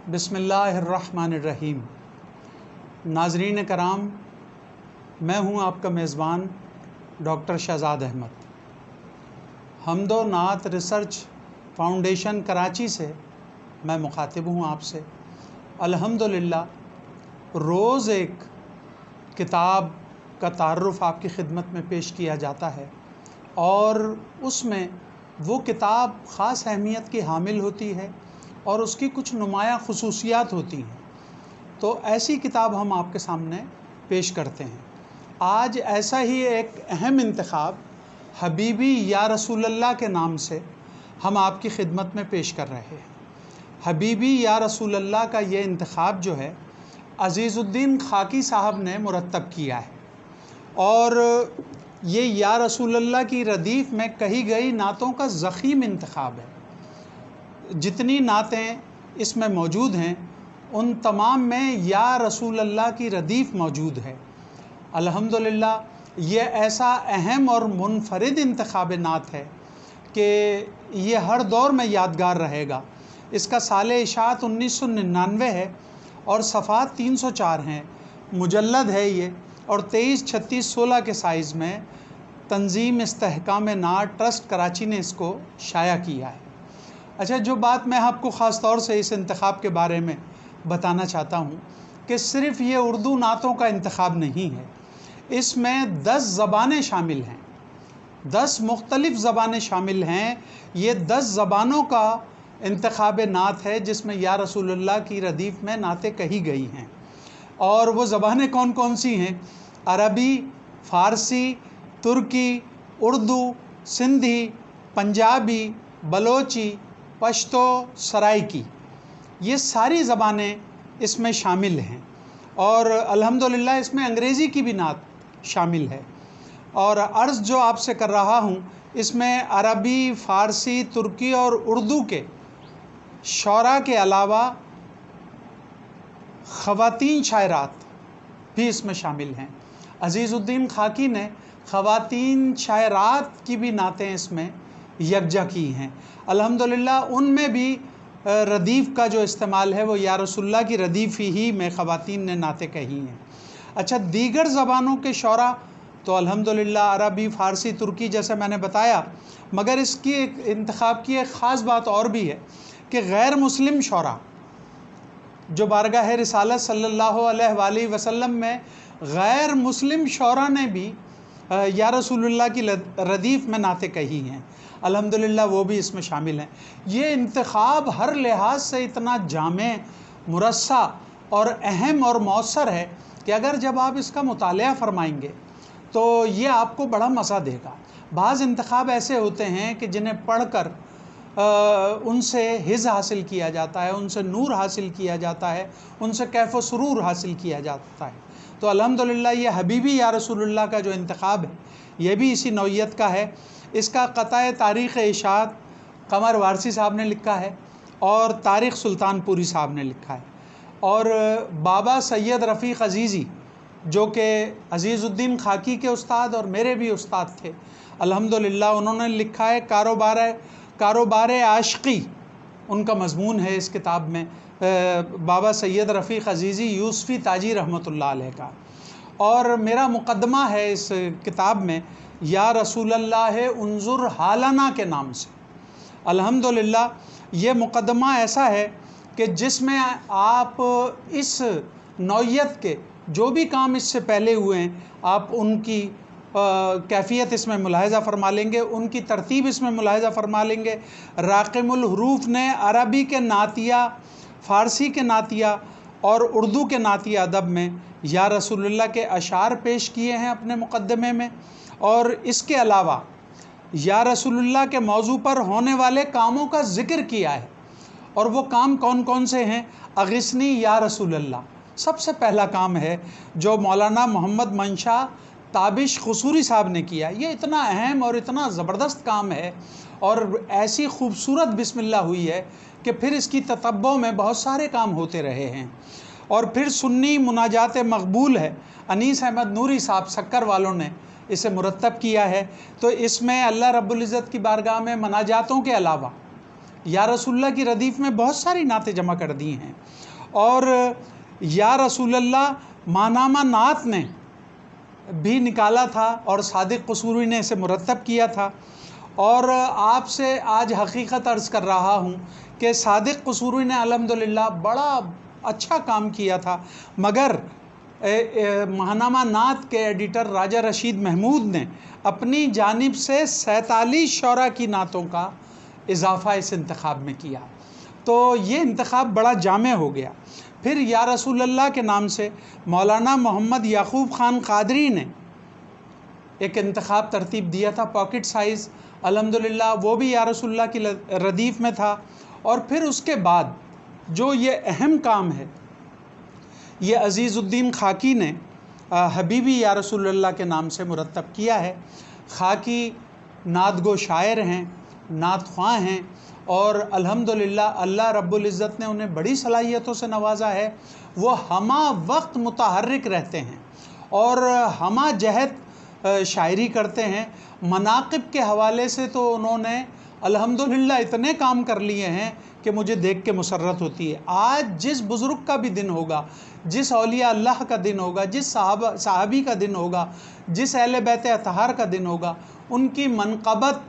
بسم اللہ الرحمن الرحیم۔ ناظرین کرام، میں ہوں آپ کا میزبان ڈاکٹر شہزاد احمد۔ حمد و نعت ریسرچ فاؤنڈیشن کراچی سے میں مخاطب ہوں آپ سے۔ الحمدللہ روز ایک کتاب کا تعارف آپ کی خدمت میں پیش کیا جاتا ہے، اور اس میں وہ کتاب خاص اہمیت کی حامل ہوتی ہے اور اس کی کچھ نمایاں خصوصیات ہوتی ہیں۔ تو ایسی کتاب ہم آپ کے سامنے پیش کرتے ہیں۔ آج ایسا ہی ایک اہم انتخاب حبیبی یا رسول اللہ کے نام سے ہم آپ کی خدمت میں پیش کر رہے ہیں۔ حبیبی یا رسول اللہ کا یہ انتخاب جو ہے عزیز الدین خاکی صاحب نے مرتب کیا ہے، اور یہ یا رسول اللہ کی ردیف میں کہی گئی نعتوں کا ضخیم انتخاب ہے۔ جتنی نعتیں اس میں موجود ہیں ان تمام میں یا رسول اللہ کی ردیف موجود ہے۔ الحمدللہ یہ ایسا اہم اور منفرد انتخاب نعت ہے کہ یہ ہر دور میں یادگار رہے گا۔ اس کا سال اشاعت 1999 ہے اور صفحات 304 ہیں، مجلد ہے یہ، اور 23 36 16 کے سائز میں تنظیم استحکام نعت ٹرسٹ کراچی نے اس کو شائع کیا ہے۔ اچھا، جو بات میں آپ کو خاص طور سے اس انتخاب کے بارے میں بتانا چاہتا ہوں کہ صرف یہ اردو نعتوں کا انتخاب نہیں ہے، اس میں 10 زبانیں شامل ہیں، 10 مختلف زبانیں شامل ہیں۔ یہ 10 زبانوں کا انتخاب نعت ہے جس میں یا رسول اللہ کی ردیف میں نعتیں کہی گئی ہیں۔ اور وہ زبانیں کون کون سی ہیں؟ عربی، فارسی، ترکی، اردو، سندھی، پنجابی، بلوچی، پشتو، سرائکی، یہ ساری زبانیں اس میں شامل ہیں۔ اور الحمدللہ اس میں انگریزی کی بھی نعت شامل ہے۔ اور عرض جو آپ سے کر رہا ہوں اس میں عربی، فارسی، ترکی اور اردو کے شعراء کے علاوہ خواتین شاعرات بھی اس میں شامل ہیں۔ عزیز الدین خاکی نے خواتین شاعرات کی بھی نعتیں اس میں یکجا کی ہیں۔ الحمدللہ ان میں بھی ردیف کا جو استعمال ہے وہ یا رسول اللہ کی ردیف ہی میں خواتین نے نعتیں کہی ہیں۔ اچھا، دیگر زبانوں کے شعراء تو الحمدللہ عربی، فارسی، ترکی جیسے میں نے بتایا، مگر اس کی ایک انتخاب کی ایک خاص بات اور بھی ہے کہ غیر مسلم شعراء جو بارگاہ رسالت صلی اللہ علیہ وآلہ وسلم میں غیر مسلم شعراء نے بھی یا رسول اللہ کی ردیف میں نعتیں کہی ہیں، الحمدللہ وہ بھی اس میں شامل ہیں۔ یہ انتخاب ہر لحاظ سے اتنا جامع، مرصع اور اہم اور مؤثر ہے کہ اگر جب آپ اس کا مطالعہ فرمائیں گے تو یہ آپ کو بڑا مزہ دے گا۔ بعض انتخاب ایسے ہوتے ہیں کہ جنہیں پڑھ کر ان سے حظ حاصل کیا جاتا ہے، ان سے نور حاصل کیا جاتا ہے، ان سے کیف و سرور حاصل کیا جاتا ہے۔ تو الحمدللہ یہ حبیبی یا رسول اللہ کا جو انتخاب ہے یہ بھی اسی نوعیت کا ہے۔ اس کا قطع تاریخ اشاعت قمر وارثی صاحب نے لکھا ہے اور طارق سلطان پوری صاحب نے لکھا ہے، اور بابا سید رفیق عزیزی جو کہ عزیز الدین خاکی کے استاد اور میرے بھی استاد تھے، الحمدللہ انہوں نے لکھا ہے کاروبار عاشقی، ان کا مضمون ہے اس کتاب میں، بابا سید رفیق عزیزی یوسفی تاجی رحمۃ اللہ علیہ کا۔ اور میرا مقدمہ ہے اس کتاب میں یا رسول اللہ انظر حالنا کے نام سے۔ الحمدللہ یہ مقدمہ ایسا ہے کہ جس میں آپ اس نوعیت کے جو بھی کام اس سے پہلے ہوئے ہیں آپ ان کی کیفیت اس میں ملاحظہ فرما لیں گے، ان کی ترتیب اس میں ملاحظہ فرما لیں گے۔ راقم الحروف نے عربی کے نعتیہ، فارسی کے نعتیہ اور اردو کے نعتیہ ادب میں یا رسول اللہ کے اشعار پیش کیے ہیں اپنے مقدمے میں، اور اس کے علاوہ یا رسول اللہ کے موضوع پر ہونے والے کاموں کا ذکر کیا ہے۔ اور وہ کام کون کون سے ہیں؟ اغثنی یا رسول اللہ سب سے پہلا کام ہے جو مولانا محمد منشا تابش قصوری صاحب نے کیا۔ یہ اتنا اہم اور اتنا زبردست کام ہے اور ایسی خوبصورت بسم اللہ ہوئی ہے کہ پھر اس کی تتبع میں بہت سارے کام ہوتے رہے ہیں۔ اور پھر سنی مناجات مقبول ہے، انیس احمد نوری صاحب سکر والوں نے اسے مرتب کیا ہے۔ تو اس میں اللہ رب العزت کی بارگاہ میں مناجاتوں کے علاوہ یا رسول اللہ کی ردیف میں بہت ساری نعتیں جمع کر دی ہیں، اور یا رسول اللہ ماہنامہ نعت نے بھی نکالا تھا اور صادق قصوری نے اسے مرتب کیا تھا۔ اور آپ سے آج حقیقت عرض کر رہا ہوں کہ صادق قصوری نے الحمدللہ بڑا اچھا کام کیا تھا، مگر ماہنامہ نعت کے ایڈیٹر راجہ رشید محمود نے اپنی جانب سے 47 شعراء کی نعتوں کا اضافہ اس انتخاب میں کیا، تو یہ انتخاب بڑا جامع ہو گیا۔ پھر یا رسول اللہ کے نام سے مولانا محمد یعقوب خان قادری نے ایک انتخاب ترتیب دیا تھا پاکٹ سائز، الحمدللہ وہ بھی یا رسول اللہ کی ردیف میں تھا۔ اور پھر اس کے بعد جو یہ اہم کام ہے، یہ عزیز الدین خاکی نے حبیبی یا رسول اللہ کے نام سے مرتب کیا ہے۔ خاکی نعت گو شاعر ہیں، نعت خواں ہیں، اور الحمدللہ اللہ رب العزت نے انہیں بڑی صلاحیتوں سے نوازا ہے۔ وہ ہمہ وقت متحرک رہتے ہیں اور ہمہ جہت شاعری کرتے ہیں۔ مناقب کے حوالے سے تو انہوں نے الحمدللہ اتنے کام کر لیے ہیں کہ مجھے دیکھ کے مسرت ہوتی ہے۔ آج جس بزرگ کا بھی دن ہوگا، جس اولیاء اللہ کا دن ہوگا، جس صحابی کا دن ہوگا، جس اہل بیت اطہار کا دن ہوگا، ان کی منقبت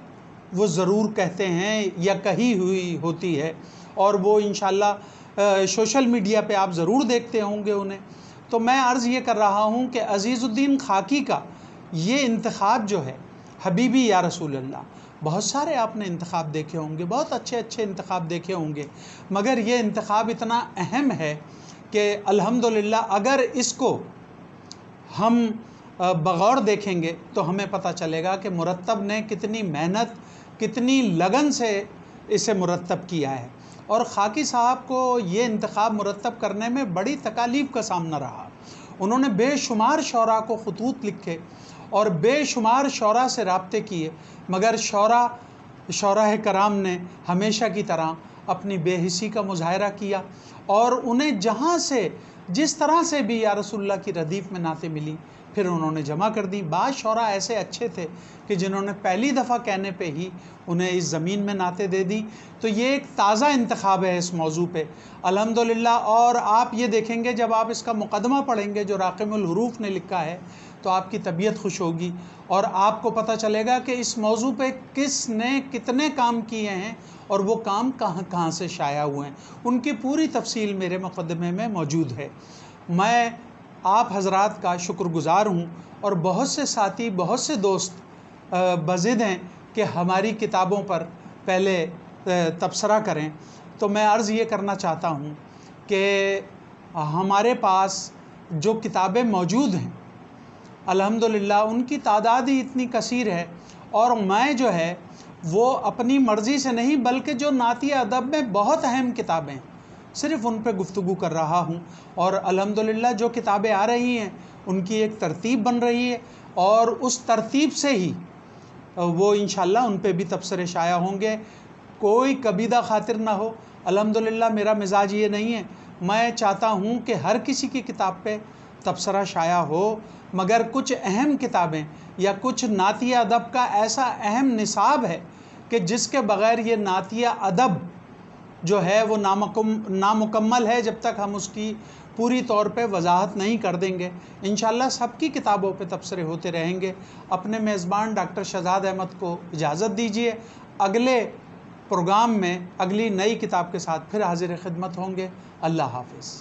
وہ ضرور کہتے ہیں یا کہی ہوئی ہوتی ہے، اور وہ انشاءاللہ سوشل میڈیا پہ آپ ضرور دیکھتے ہوں گے انہیں۔ تو میں عرض یہ کر رہا ہوں کہ عزیز الدین خاکی کا یہ انتخاب جو ہے حبیبی یا رسول اللہ، بہت سارے آپ نے انتخاب دیکھے ہوں گے، بہت اچھے اچھے انتخاب دیکھے ہوں گے، مگر یہ انتخاب اتنا اہم ہے کہ الحمدللہ اگر اس کو ہم بغور دیکھیں گے تو ہمیں پتہ چلے گا کہ مرتب نے کتنی محنت، کتنی لگن سے اسے مرتب کیا ہے۔ اور خاکی صاحب کو یہ انتخاب مرتب کرنے میں بڑی تکالیف کا سامنا رہا۔ انہوں نے بے شمار شعراء کو خطوط لکھے اور بے شمار شعراء سے رابطے کیے، مگر شعراء کرام نے ہمیشہ کی طرح اپنی بے حسی کا مظاہرہ کیا، اور انہیں جہاں سے جس طرح سے بھی یا رسول اللہ کی ردیف میں نعتیں ملی پھر انہوں نے جمع کر دی۔ بعض شعراء ایسے اچھے تھے کہ جنہوں نے پہلی دفعہ کہنے پہ ہی انہیں اس زمین میں نعتیں دے دی۔ تو یہ ایک تازہ انتخاب ہے اس موضوع پہ الحمدللہ۔ اور آپ یہ دیکھیں گے جب آپ اس کا مقدمہ پڑھیں گے جو راقم الحروف نے لکھا ہے تو آپ کی طبیعت خوش ہوگی، اور آپ کو پتہ چلے گا کہ اس موضوع پہ کس نے کتنے کام کیے ہیں اور وہ کام کہاں کہاں سے شائع ہوئے ہیں۔ ان کی پوری تفصیل میرے مقدمے میں موجود ہے۔ میں آپ حضرات کا شکر گزار ہوں، اور بہت سے ساتھی، بہت سے دوست بضد ہیں کہ ہماری کتابوں پر پہلے تبصرہ کریں۔ تو میں عرض یہ کرنا چاہتا ہوں کہ ہمارے پاس جو کتابیں موجود ہیں الحمدللہ ان کی تعداد ہی اتنی کثیر ہے، اور میں جو ہے وہ اپنی مرضی سے نہیں بلکہ جو نعتیہ ادب میں بہت اہم کتابیں صرف ان پہ گفتگو کر رہا ہوں، اور الحمدللہ جو کتابیں آ رہی ہیں ان کی ایک ترتیب بن رہی ہے، اور اس ترتیب سے ہی وہ انشاءاللہ ان پہ بھی تبصرے شائع ہوں گے۔ کوئی کبیدہ خاطر نہ ہو، الحمدللہ میرا مزاج یہ نہیں ہے، میں چاہتا ہوں کہ ہر کسی کی کتاب پہ تبصرہ شائع ہو، مگر کچھ اہم کتابیں یا کچھ نعتیہ ادب کا ایسا اہم نصاب ہے کہ جس کے بغیر یہ نعتیہ ادب جو ہے وہ نامکمل ہے جب تک ہم اس کی پوری طور پہ وضاحت نہیں کر دیں گے۔ انشاءاللہ سب کی کتابوں پہ تبصرے ہوتے رہیں گے۔ اپنے میزبان ڈاکٹر شہزاد احمد کو اجازت دیجیے، اگلے پروگرام میں اگلی نئی کتاب کے ساتھ پھر حاضر خدمت ہوں گے۔ اللہ حافظ۔